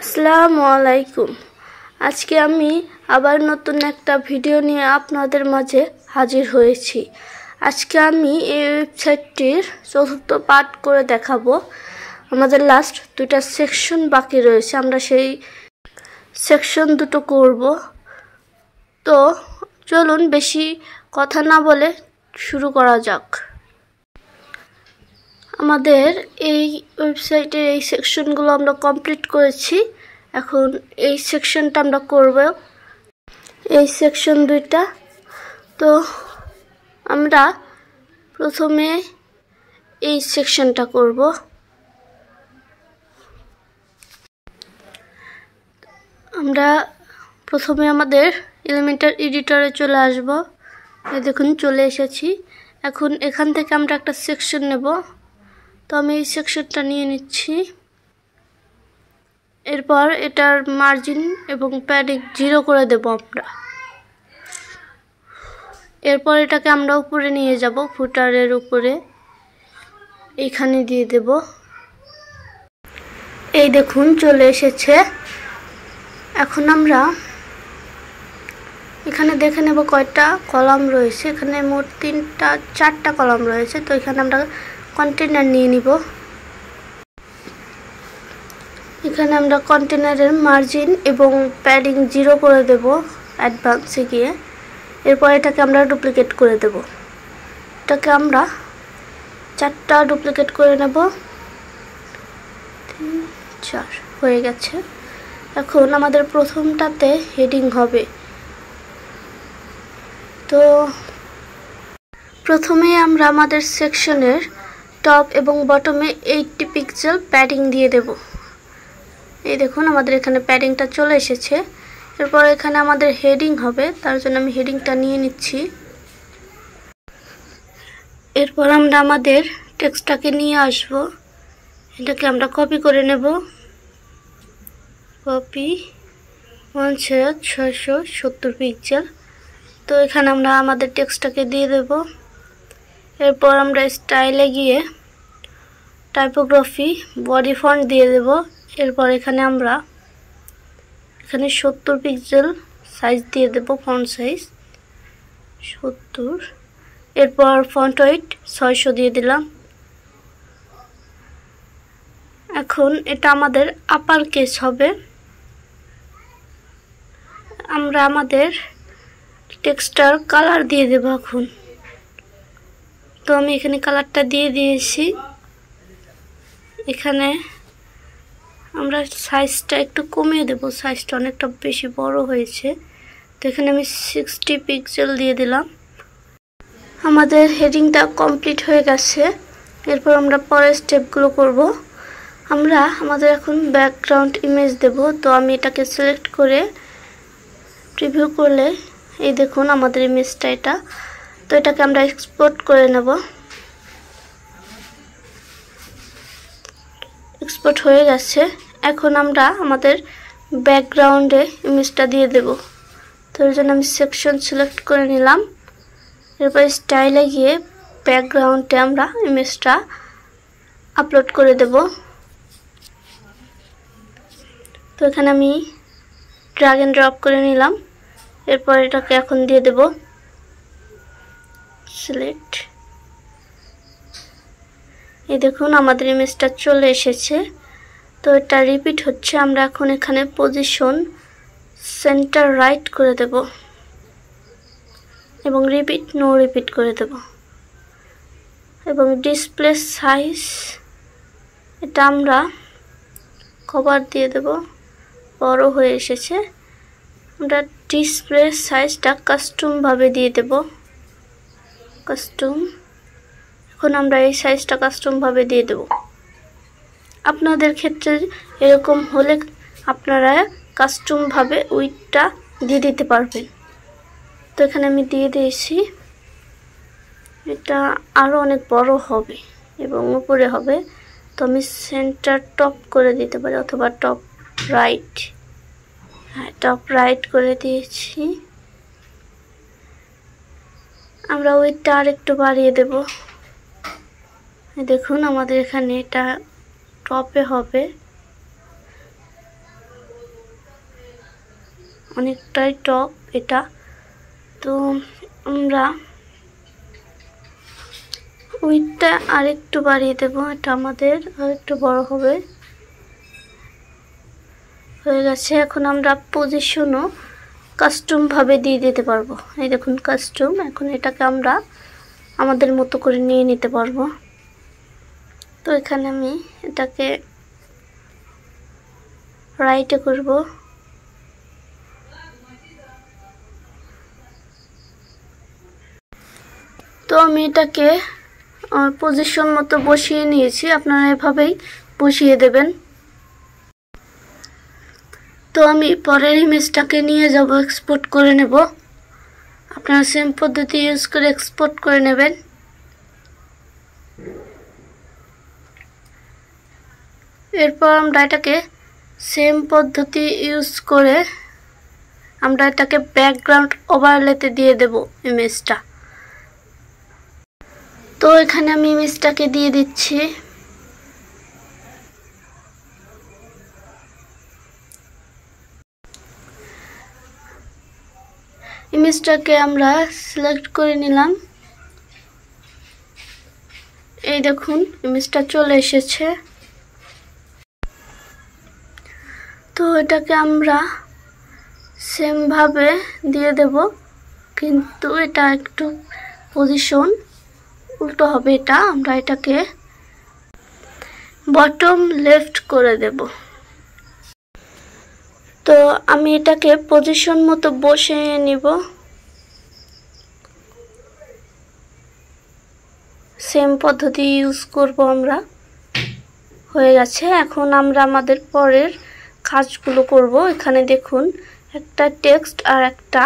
আসসালামু আলাইকুম। আজকে আমি আবার নতুন একটা ভিডিও নিয়ে আপনাদের মাঝে হাজির হয়েছি। আজকে আমি এই ওয়েবসাইটটির চতুর্থ পার্ট করে দেখাবো। আমাদের লাস্ট দুইটা সেকশন বাকি রয়েছে, আমরা সেই সেকশন দুটো করব। তো চলুন বেশি কথা না বলে শুরু করা যাক। আমাদের এই ওয়েবসাইটের এই সেকশনগুলো আমরা কমপ্লিট করেছি। এখন এই সেকশনটা আমরা করব, এই সেকশন দুইটা। তো আমরা প্রথমে এই সেকশনটা করব। আমরা প্রথমে আমাদের এলিমেন্টার এডিটরে চলে আসব। এই দেখুন চলে এসেছি। এখন এখান থেকে আমরা একটা সেকশন নেব। তো আমি এই সেকশনটা নিয়ে নিচ্ছি। এরপর এটার মার্জিন এবং প্যাডিং 0 করে দেব আমরা। এরপর এটাকে আমরা উপরে নিয়ে যাব, ফুটারের উপরে এইখানে দিয়ে দেব। এই দেখুন চলে এসেছে। এখন আমরা এখানে দেখে নেব কয়টা কলাম রয়েছে। এখানে মোট 4টা কলাম রয়েছে। তো এখানে আমরা কন্টেনার নিয়ে নিব। এখানে আমরা কন্টেনারের মার্জিন এবং প্যাডিং 0 করে দেব অ্যাডভান্সে গিয়ে। এরপর এটাকে আমরা ডুপ্লিকেট করে দেব। এটাকে আমরা 4টা ডুপ্লিকেট করে নেব। 3 4 হয়ে গেছে। এখন আমাদের প্রথমটাতে হেডিং হবে। তো প্রথমে আমরা আমাদের সেকশনের টপ এবং বটমে 80 পিক্সেল প্যাডিং দিয়ে দেব। এই দেখুন আমাদের এখানে প্যাডিংটা চলে এসেছে। এরপর এখানে আমাদের হেডিং হবে, তার জন্য আমি হেডিংটা নিয়ে নিচ্ছি। এরপর আমরা আমাদের টেক্সটটাকে নিয়ে আসব। এটাকে আমরা কপি করে নেব। Copy 1670 pixel. তো এখানে আমরা আমাদের টেক্সটটাকে দিয়ে দেব। এরপর আমরা স্টাইলে গিয়ে টাইপোগ্রাফি বডি ফন্ট দিয়ে দেব। এরপর এখানে আমরা 70 পিক্সেল সাইজ দিয়ে দেব, ফন্ট সাইজ 70। এরপর ফন্ট ওয়েট 600 দিয়ে দিলাম। এখন এটা আমাদের আপার কেস হবে। আমরা আমাদের টেক্সটার কালার দিয়ে দেব এখন। তো আমি এখানে কালারটা দিয়ে দিয়েছি। এখানে আমরা সাইজটা একটু কমিয়ে দেব, সাইজটা অনেকটা বেশি বড় হয়েছে। তো এখানে আমি 60 পিক্সেল দিয়ে দিলাম। আমাদের হেডিংটা কমপ্লিট হয়ে গেছে। এরপর আমরা পরের স্টেপগুলো করব। আমরা আমাদের এখন ব্যাকগ্রাউন্ড ইমেজ দেব। তো আমি এটাকে সিলেক্ট করে প্রিভিউ করলে এই দেখুন আমাদের ইমেজটা এটা। তো এটাকে আমরা এক্সপোর্ট করে নেব। এক্সপোর্ট হয়ে গেছে। এখন আমরা আমাদের ব্যাকগ্রাউন্ডে ইমেজটা দিয়ে দেব। তো এর জন্য আমি সেকশন সিলেক্ট করে নিলাম। এরপর স্টাইলে গিয়ে ব্যাকগ্রাউন্ডে আমরা ইমেজটা আপলোড করে দেব। তো এখানে আমি ড্র্যাগ এন্ড ড্রপ করে নিলাম। এরপর এটাকে এখন দিয়ে দেব সিলেক্ট। এই দেখুন আমাদের ইমেজটা চলে এসেছে। তো এটা রিপিট হচ্ছে। আমরা এখন এখানে পজিশন সেন্টার রাইট করে দেব এবং রিপিট নো রিপিট করে দেব। এবং ডিসপ্লে সাইজ এটা আমরা কভার দিয়ে দেব, বড় হয়ে এসেছে। আমরা ডিসপ্লে সাইজটা কাস্টম ভাবে দিয়ে দেব, কাস্টম। এখন আমরা এই সাইজটা কাস্টম ভাবে দিয়ে দেব। আপনাদের ক্ষেত্রে এরকম হলে আপনারা কাস্টম ভাবে উইডথটা দিয়ে দিতে পারবেন। তো এখানে আমি দিয়ে দিয়েছি। এটা আরো অনেক বড় হবে এবং উপরে হবে। তো আমি সেন্টার টপ করে দিতে পারি অথবা টপ রাইট। হ্যাঁ, টপ রাইট করে দিয়েছি। আমরা উইডথটা আর একটু বাড়িয়ে দেব। দেখুন আমাদের এখানে এটা টপে হবে। অনেকটাই টপ এটা। তো আমরা উইডটা আরেকটু বাড়িয়ে দেব, এটা আমাদের আরেকটু বড় হবে। হয়ে গেছে। এখন আমরা পজিশনও কাস্টম ভাবে দিয়ে দিতে পারবো। এই দেখুন কাস্টম। এখন এটাকে আমরা আমাদের মতো করে নিয়ে নিতে পারবো। তো এখানে আমি এটাকে রাইটে করব। তো আমি এটাকে পজিশন মতো বসিয়ে নিয়েছি, আপনারা এভাবেই বসিয়ে দেবেন। তো আমি পরের ইমেজটাকে নিয়ে যাব, এক্সপোর্ট করে নেব। আপনারা সেম পদ্ধতি ইউজ করে এক্সপোর্ট করে নেবেন। এরপর আমরা এটাকে সেম পদ্ধতি ইউজ করে আমরা এটাকে ব্যাকগ্রাউন্ড ওভারলেতে দিয়ে দেব ইমেজটা। তো এখানে আমি ইমেজটাকে দিয়ে দিচ্ছি। ইমেজটাকে আমরা সিলেক্ট করে নিলাম। এই দেখুন ইমেজটা চলে এসেছে। তো এটাকে আমরা সেম ভাবে দিয়ে দেব, কিন্তু এটা একটু পজিশন উল্টো হবে। এটা আমরা এটাকে বটম লেফট করে দেব। তো আমি এটাকে পজিশন মতো বসিয়ে নিব। সেম পদ্ধতি ইউজ করব আমরা। হয়ে গেছে। এখন আমরা আমাদের পরের কাজগুলো করব। এখানে দেখুন একটা টেক্সট আর একটা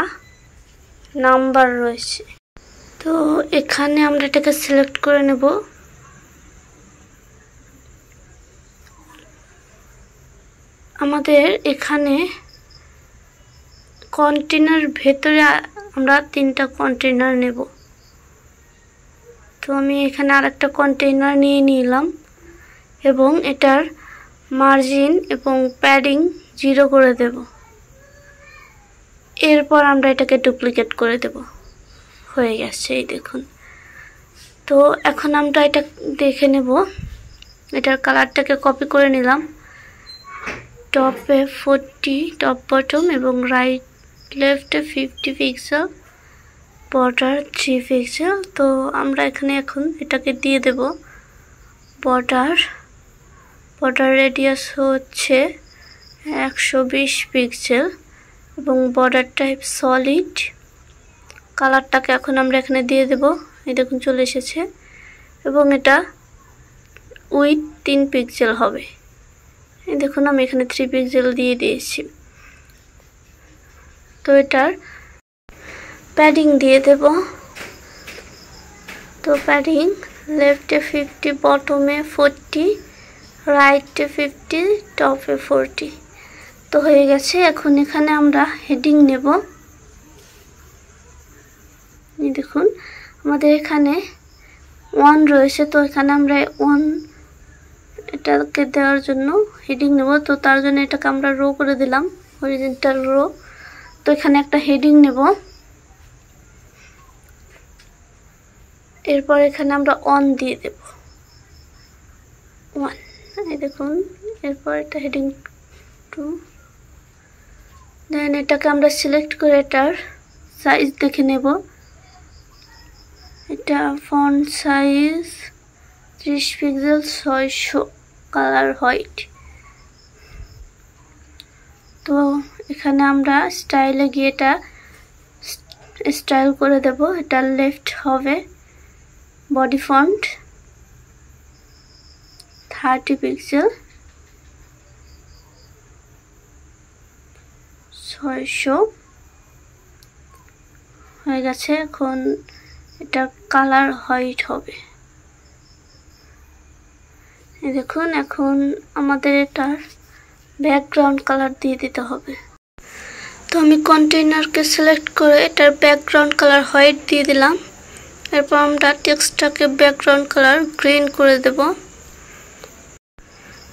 নাম্বার রয়েছে। তো এখানে আমরা এটাকে সিলেক্ট করে নেব। আমাদের এখানে কন্টেনার ভেতরে আমরা 3টা কন্টেনার নেব। তো আমি এখানে আরেকটা কন্টেনার নিয়ে নিলাম এবং এটার মার্জিন এবং প্যাডিং 0 করে দেব। এরপর আমরা এটাকে ডুপ্লিকেট করে দেব। হয়ে গেছে, এই দেখুন। তো এখন আমরা এটা দেখে নেব। এটার কালারটাকে কপি করে নিলাম। টপে 40 টপ বটম এবং রাইট লেফটে 50 পিক্সেল, বর্ডার 3 পিক্সেল। তো আমরা এখানে এখন এটাকে দিয়ে দেব বর্ডার রেডিয়াস হচ্ছে 120 পিক্সেল এবং বর্ডার টাইপ সলিড। কালারটাকে এখন আমরা এখানে দিয়ে দেব। এই দেখুন চলে এসেছে এবং এটা উইথ 3 পিক্সেল হবে। এই দেখুন আমি এখানে 3 পিক্সেল দিয়ে দিয়েছি। তো এটার প্যাডিং দিয়ে দেব। তো প্যাডিং লেফটে 50, বটমে 40, রাইটে 50, টপে 40। তো হয়ে গেছে। এখন এখানে আমরা হেডিং নেব। এই দেখুন আমাদের এখানে 1 রয়েছে। তো এখানে আমরা 1 এটাকে দেওয়ার জন্য হেডিং নেব। তো তার জন্য এটাকে আমরা রো করে দিলাম, হরিজন্টাল রো। তো এখানে একটা হেডিং নেব। এরপর এখানে আমরা 1 দিয়ে দেব, 1। এই দেখুন। এরপর এটা হেডিং 2। দেন এটাকে আমরা সিলেক্ট করে এটার সাইজ দেখে নেব। এটা font size 30 pixel, 600, colour white. তো এখানে আমরা স্টাইলে গিয়ে এটা স্টাইল করে দেব। এটা লেফট হবে। বডি ফন্ট 30 পিক্সেল, 600 হয়ে গেছে। এখন এটা কালার হোয়াইট হবে। এই দেখুন এখন আমাদের এটার ব্যাকগ্রাউন্ড কালার দিয়ে দিতে হবে। তো আমি কন্টেইনারকে সিলেক্ট করে এটার ব্যাকগ্রাউন্ড কালার হোয়াইট দিয়ে দিলাম। এরপর আমরা টেক্সটটাকে ব্যাকগ্রাউন্ড কালার গ্রিন করে দেব।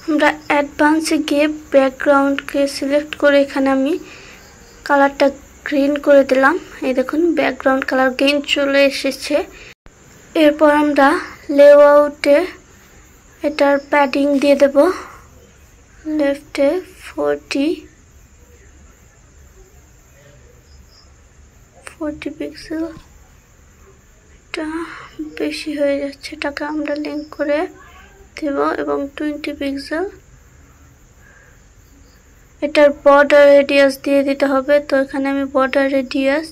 আমরা অ্যাডভান্সে গিয়ে ব্যাকগ্রাউন্ডকে সিলেক্ট করে এখানে আমি কালারটা গ্রিন করে দিলাম। এই দেখুন ব্যাকগ্রাউন্ড কালার গ্রিন চলে এসেছে। এরপর আমরা লেআউটে এটার প্যাডিং দিয়ে দেব। লেফটে 40 পিক্সেল, এটা বেশি হয়ে যাচ্ছে, এটাকে আমরা লিঙ্ক করে দেব এবং 20 পিক্সেল। এটার বর্ডার রেডিয়াস দিয়ে দিতে হবে। তো এখানে আমি বর্ডার রেডিয়াস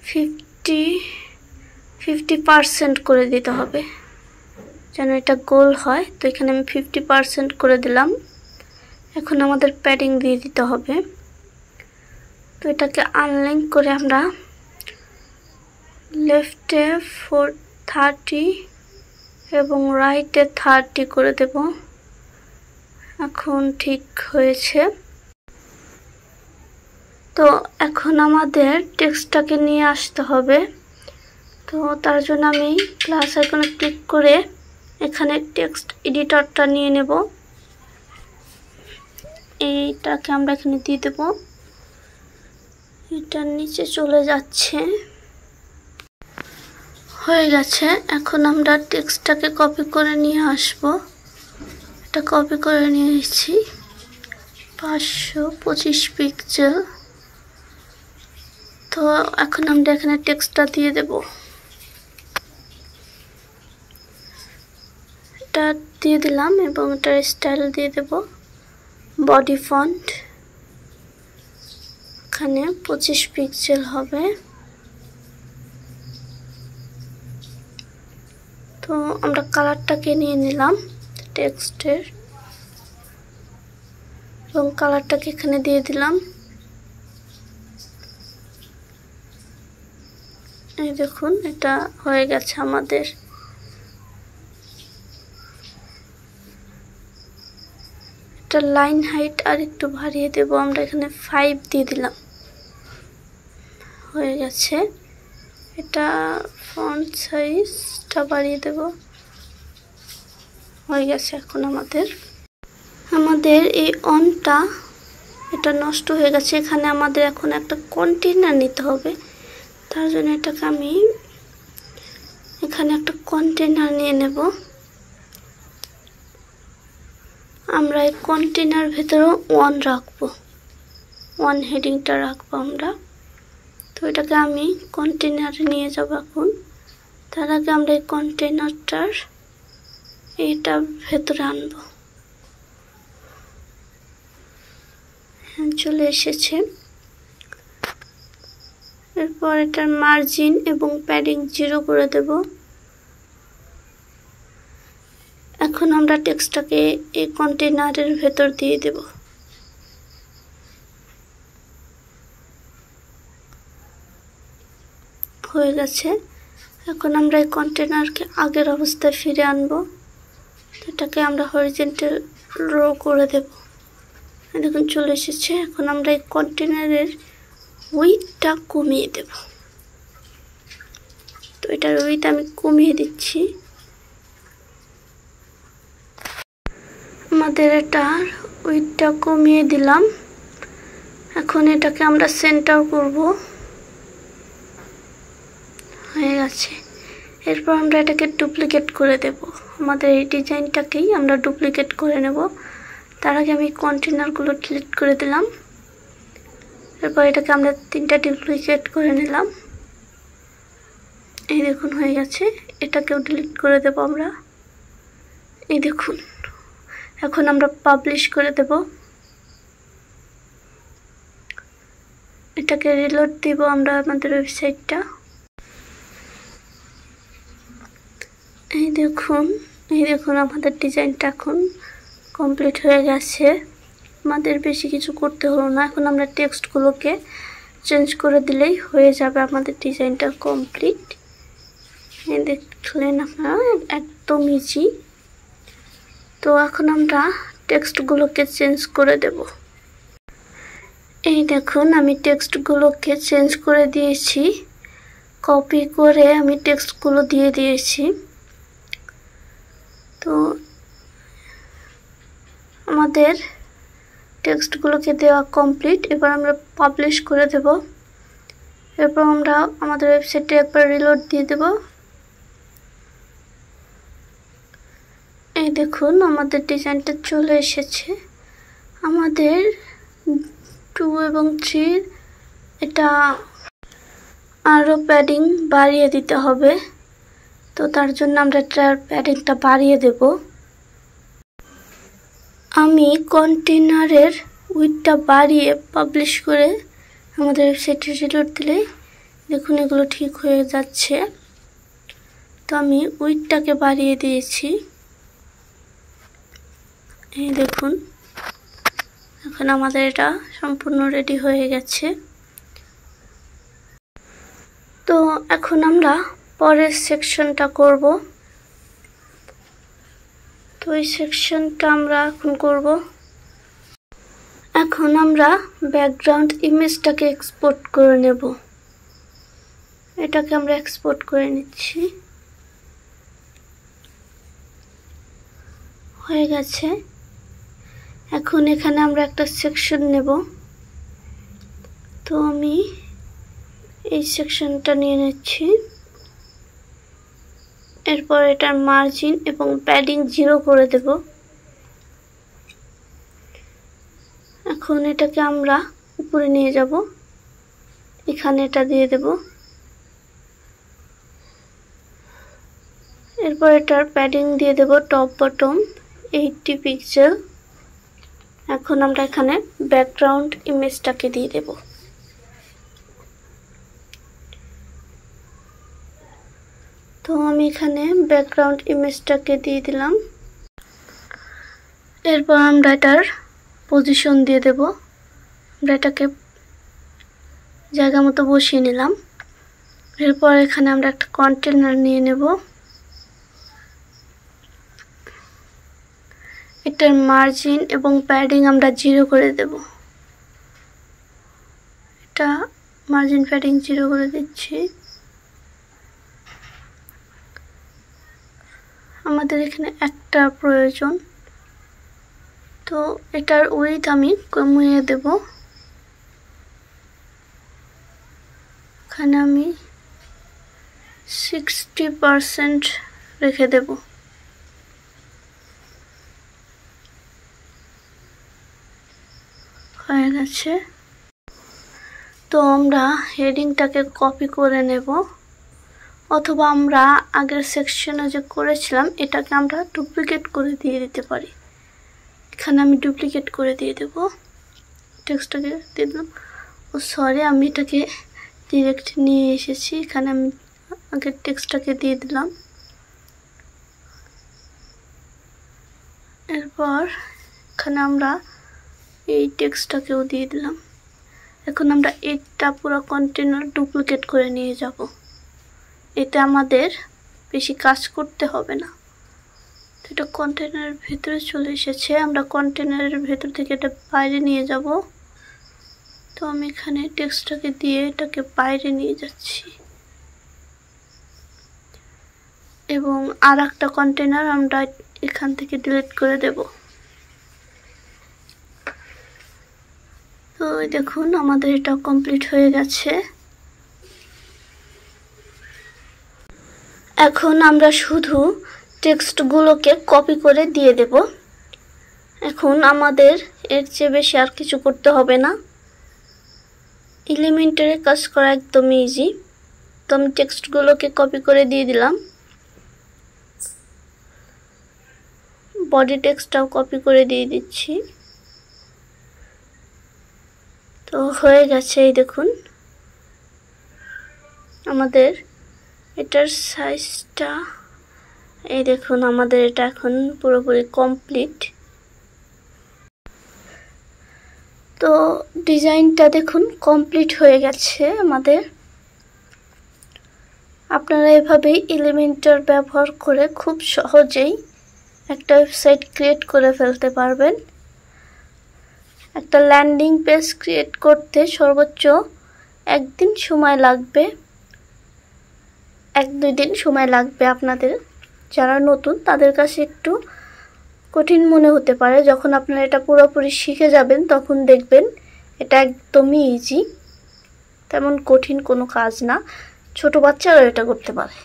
50% করে দিতে হবে যেন এটা গোল হয়। তো এখানে আমি 50% করে দিলাম। এখন আমাদের প্যাডিং দিয়ে দিতে হবে। তো এটাকে আনলিঙ্ক করে আমরা লেফটে 30 এবং রাইটে 30 করে দেব। এখন ঠিক হয়েছে। তো এখন আমাদের টেক্সটটাকে নিয়ে আসতে হবে। তো তার জন্য আমি প্লাস আইকনে ক্লিক করে এখানে টেক্সট এডিটরটা নিয়ে নেব। এইটাকে আমরা এখানে দিয়ে দেব। এটার নিচে চলে যাচ্ছে, হয়ে গেছে। এখন আমরা টেক্সটটাকে কপি করে নিয়ে আসব। এটা কপি করে নিয়ে এসেছি 525 পিক্সেল। তো এখন আমরা এখানে টেক্সটটা দিয়ে দেব। এটা দিয়ে দিলাম এবং এটার স্টাইল দিয়ে দেব বডি ফন্ট। এখানে 25 পিক্সেল হবে। তো আমরা কালারটাকে নিয়ে নিলাম টেক্সটের এবং কালারটাকে এখানে দিয়ে দিলাম। এই দেখুন এটা হয়ে গেছে আমাদের। এটা লাইন হাইট আর একটু বাড়িয়ে দেব। আমরা এখানে 5 দিয়ে দিলাম, হয়ে গেছে। এটা ফন্ট সাইজটা বাড়িয়ে দেব, হয়ে গেছে। এখন আমাদের এই অনটা এটা নষ্ট হয়ে গেছে। এখানে আমাদের এখন একটা কন্টেনার নিতে হবে। তার জন্য এটাকে আমি এখানে একটা কন্টেনার নিয়ে নেব। আমরা এই কন্টেনার ভেতরে ওয়ান রাখবো, ওয়ান হেডিংটা রাখবো আমরা। তো এটাকে আমি কন্টেনারে নিয়ে যাব এখন। তার আগে আমরা এই কন্টেনারটার এটা ভেতরে আনবো। চলে এসেছে। এরপর এটার মার্জিন এবং প্যাডিং 0 করে দেব। এখন আমরা টেক্সটটাকে এই কন্টেনারের ভেতর দিয়ে দেব। হয়ে গেছে। এখন আমরা এই কন্টেনারকে আগের অবস্থায় ফিরে আনবো। এটাকে আমরা হরিজন্টাল রো করে দেব। দেখুন চলে এসেছে। এখন আমরা এই কন্টেনারের উইডথটা কমিয়ে দেব। তো এটার উইডথ আমি কমিয়ে দিচ্ছি। আমাদের এটার উইডথটা কমিয়ে দিলাম। এখন এটাকে আমরা সেন্টার করব, হয়ে গেছে। এরপর আমরা এটাকে ডুপ্লিকেট করে দেব। আমাদের এই ডিজাইনটাকেই আমরা ডুপ্লিকেট করে নেব। তার আগে আমি কন্টেনারগুলো ডিলিট করে দিলাম। এরপর এটাকে আমরা 3টা ডুপ্লিকেট করে নিলাম। এই দেখুন হয়ে গেছে। এটাকেও ডিলিট করে দেব আমরা। এই দেখুন। এখন আমরা পাবলিশ করে দেব। এটাকে রিলোড দিব আমরা আমাদের ওয়েবসাইটটা। এই দেখুন আমাদের ডিজাইনটা এখন কমপ্লিট হয়ে গেছে। আমাদের বেশি কিছু করতে হলো না। এখন আমরা টেক্সটগুলোকে চেঞ্জ করে দিলেই হয়ে যাবে আমাদের ডিজাইনটা কমপ্লিট। এই দেখলেন আপনারা, একদম ইজি। তো এখন আমরা টেক্সটগুলোকে চেঞ্জ করে দেব। এই দেখুন আমি টেক্সটগুলোকে চেঞ্জ করে দিয়েছি। কপি করে আমি টেক্সটগুলো দিয়ে দিয়েছি। তো আমাদের টেক্সটগুলোকে দেওয়া কমপ্লিট। এবার আমরা পাবলিশ করে দেব। এরপর আমরা আমাদের ওয়েবসাইটে একবার রিলোড দিয়ে দেব। এই দেখুন আমাদের ডিজাইনটা চলে এসেছে। আমাদের 2 এবং 3 এটা আরও প্যাডিং বাড়িয়ে দিতে হবে, তো তার জন্য আমরা এটার প্যাডিংটা বাড়িয়ে দেব। আমি কন্টেনারের উইডথটা বাড়িয়ে পাবলিশ করে আমাদের ওয়েবসাইটে রিলোড দিলে দেখুন এগুলো ঠিক হয়ে যাচ্ছে। তো আমি উইডথটাকে বাড়িয়ে দিয়েছি। এই দেখুন এখন আমাদের এটা সম্পূর্ণ রেডি হয়ে গেছে। তো এখন আমরা পরের সেকশনটা করব। তো এই সেকশনটা আমরা এখন করব। এখন আমরা ব্যাকগ্রাউন্ড ইমেজটাকে এক্সপোর্ট করে নেব। এটাকে আমরা এক্সপোর্ট করে নিচ্ছি। হয়ে গেছে। এখন এখানে আমরা একটা সেকশন নেব। তো আমি এই সেকশনটা নিয়ে নিচ্ছি। এরপর এটার মার্জিন এবং প্যাডিং 0 করে দেব। এখন এটাকে আমরা উপরে নিয়ে যাব, এখানে এটা দিয়ে দেব। এরপর এটার প্যাডিং দিয়ে দেব টপ বটম 80 পিক্সেল। এখন আমরা এখানে ব্যাকগ্রাউন্ড ইমেজটাকে দিয়ে দেব। তো আমি এখানে ব্যাকগ্রাউন্ড ইমেজটাকে দিয়ে দিলাম। এরপর আমরা এটার পজিশন দিয়ে দেব। আমরা এটাকে জায়গা মতো বসিয়ে নিলাম। এরপর এখানে আমরা একটা কন্টেনার নিয়ে নেব। এটার মার্জিন এবং প্যাডিং আমরা 0 করে দেব। এটা মার্জিন প্যাডিং 0 করে দিচ্ছি। আমাদের এখানে একটা প্রয়োজন, তো এটার উইডথ আমি কমিয়ে দেব। এখানে আমি 60% রেখে দেব। হয়ে গেছে। তো আমরা হেডিংটাকে কপি করে নেব, অথবা আমরা আগের সেকশনে যে করেছিলাম এটাকে আমরা ডুপ্লিকেট করে দিয়ে দিতে পারি। এখানে আমি ডুপ্লিকেট করে দিয়ে দেব। টেক্সটটাকে দিয়ে দিলাম। ও সরি, আমি এটাকে ডিরেক্ট নিয়ে এসেছি। এখানে আমি আগের টেক্সটটাকে দিয়ে দিলাম। এরপর এখানে আমরা এই টেক্সটটাকেও দিয়ে দিলাম। এখন আমরা এটা পুরো কন্টেনার ডুপ্লিকেট করে নিয়ে যাব। এতে আমাদের বেশি কাজ করতে হবে না। তো এটা কন্টেনারের ভেতরে চলে এসেছে। আমরা কন্টেনারের ভেতর থেকে এটা বাইরে নিয়ে যাব। তো আমি এখানে টেক্সটটাকে দিয়ে এটাকে বাইরে নিয়ে যাচ্ছি, এবং আর একটা কন্টেনার আমরা এখান থেকে ডিলিট করে দেব। তো দেখুন আমাদের এটা কমপ্লিট হয়ে গেছে। এখন আমরা শুধু টেক্সটগুলোকে কপি করে দিয়ে দেব। এখন আমাদের এর চেয়ে বেশি আর কিছু করতে হবে না। এলিমেন্টারে কাজ করা একদম ইজি। তো আমি টেক্সটগুলোকে কপি করে দিয়ে দিলাম। বডি টেক্সটটাও কপি করে দিয়ে দিচ্ছি। তো হয়ে গেছে। এই দেখুন আমাদের এটার সাইজটা, এই দেখুন আমাদের এটা এখন পুরোপুরি কমপ্লিট। তো ডিজাইনটা দেখুন কমপ্লিট হয়ে গেছে আমাদের। আপনারা এভাবেই এলিমেন্টর ব্যবহার করে খুব সহজেই একটা ওয়েবসাইট ক্রিয়েট করে ফেলতে পারবেন। একটা ল্যান্ডিং পেজ ক্রিয়েট করতে সর্বোচ্চ 1 দিন সময় লাগবে, 1-2 দিন সময় লাগবে আপনাদের। যারা নতুন তাদের কাছে একটু কঠিন মনে হতে পারে। যখন আপনারা এটা পুরোপুরি শিখে যাবেন তখন দেখবেন এটা একদমই ইজি, তেমন কঠিন কোনো কাজ না, ছোট বাচ্চারা এটা করতে পারে।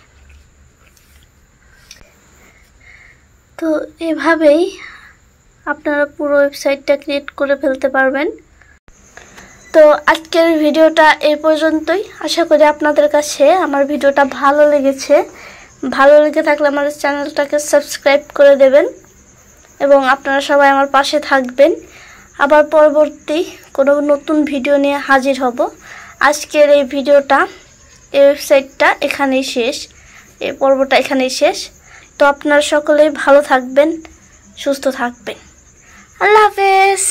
তো এভাবেই আপনারা পুরো ওয়েবসাইটটা ক্রিয়েট করে ফেলতে পারবেন। তো আজকের ভিডিওটা এই পর্যন্তই। আশা করি আপনাদের কাছে আমার ভিডিওটা ভালো লেগেছে। ভালো লেগে থাকলে আমার চ্যানেলটাকে সাবস্ক্রাইব করে দেবেন এবং আপনারা সবাই আমার পাশে থাকবেন। আবার পরবর্তী কোনো নতুন ভিডিও নিয়ে হাজির হব। আজকের এই ভিডিওটা, এই ওয়েবসাইটটা এখানেই শেষ, এই পর্বটা এখানেই শেষ। তো আপনারা সকলেই ভালো থাকবেন, সুস্থ থাকবেন। আল্লাহ হাফেজ।